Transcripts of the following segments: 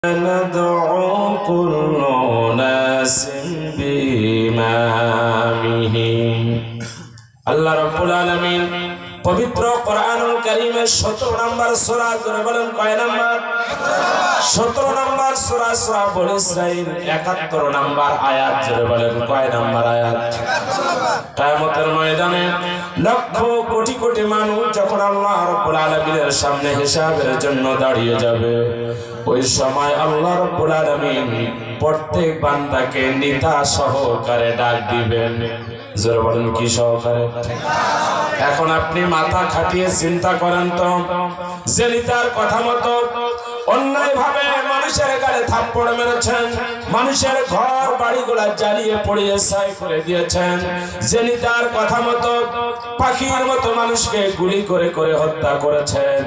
ندعو كل ناس بإمامهم আল্লাহ রাব্বুল আলামিন পবিত্র কোরআনুল কারীমের 17 নম্বর সূরা জোরে বলেন কয় নাম্বার 17 নম্বর সূরা সূরা বনী ইসরাঈল 71 নম্বর আয়াত জোরে বলেন কয় নাম্বার আয়াত কিয়ামতের ময়দানে লক্ষ কোটি কোটি মানুষ যখন আল্লাহ রাব্বুল আলামিনের সামনে হিসাবের জন্য দাঁড়িয়ে যাবে ওই সময় আল্লাহ রাব্বুল আলামিন প্রত্যেক বান্দাকে নিতা সহকারে ডাক দিবেন জোরে বলেন কি সহকারে এখন আপনি মাথা খাটিয়ে চিন্তা করেন তো যে নিতার কথা মতো অন্যায় ভাবে মানুষের গালে থাপ্পড় মেরেছেন মানুষের ঘর বাড়িগুলা জ্বালিয়ে পুড়িয়ে ছাই করে দিয়েছেন যে নিতার কথা মতো পাখির মতো মানুষকে গুলি করে করে হত্যা করেছেন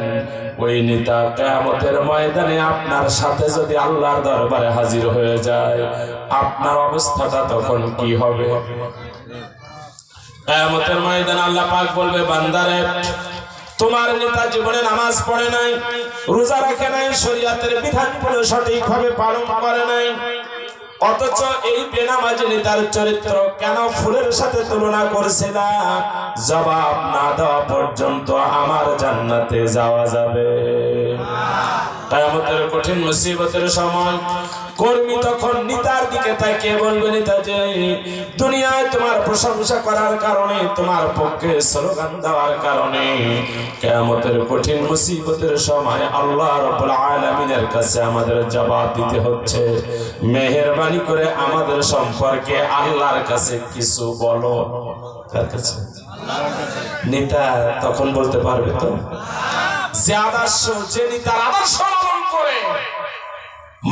ওই নেতা কিয়ামতের ময়দানে আপনার সাথে যদি আল্লাহর দরবারে হাজির হয়ে যায় আপনার অবস্থাটা তখন কি হবে কিয়ামতের ময়দানে আল্লাহ পাক বলবে বান্দারে তোমার নেতা জীবনে নামাজ পড়ে নাই রোজা রাখে নাই শরীয়তের বিধানগুলো সঠিকভাবে পালন করে নাই অথচ এই বেনামাজি নেতার চরিত্র কেন ফুলের সাথে তুলনা করছিলা জবাব না দেওয়া পর্যন্ত আমার জান্নাতে যাওয়া যাবে কিয়ামতের কঠিন মুসিবতের সময় কর্মী তখন নেতার দিকে তাকিয়ে বলবে নেতা যে দুনিয়ায় তোমার প্রশংসা করার কারণে তোমার পক্ষে স্লোগান দেওয়ার কারণে কিয়ামতের কঠিন মুসিবতের সময় আল্লাহ রাব্বুল আলামিনের কাছে আমাদের জবাব দিতে হচ্ছে মেহেরবানি করে আমাদের সম্পর্কে আল্লাহর কাছে কিছু বলো কার কাছে নেতা তখন বলতে পারবে তো যে আদর্শ যে নেতার আদর্শ পালন করে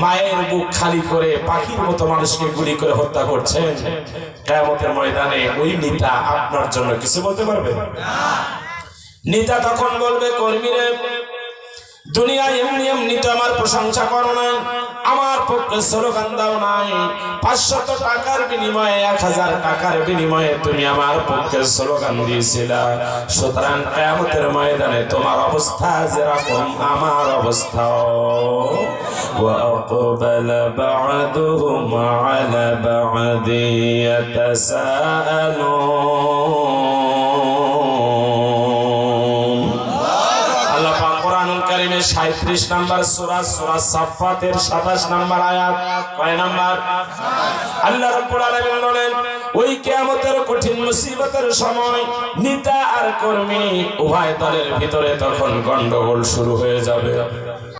মায়ের বুক খালি করে পাখির মতো মানুষকে গুলি করে হত্যা করছেন কিয়ামতের ময়দানে ওই নেতা আপনার জন্য কিছু বলতে পারবে না নেতা তখন বলবে কর্মীরা দুনিয়ায় এমনি এমনি তো আমার প্রশংসা করো না আমার পক্ষে স্লোগান দাও নাই 500 টাকার বিনিময়ে 1000 টাকার বিনিময়ে তুমি আমার পক্ষে স্লোগান দিয়েছিলা সুতরাং কিয়ামতের ময়দানে তোমার অবস্থা যেরকম আমার অবস্থাও وأقبل بعضهم على بعض يتساءلون আল্লাহ পাক কোরআনুল কারীমের 37 নম্বর সূরা সূরা সাফফাতের 27 নম্বর আয়াত কয় নাম্বার আল্লাহ রাব্বুল আলামিন বলেন ওই কিয়ামতের কঠিন মুসিবতের সময় নেতা আর কর্মী উভয় দলের ভিতরে তখন গন্ডগোল শুরু হয়ে যাবে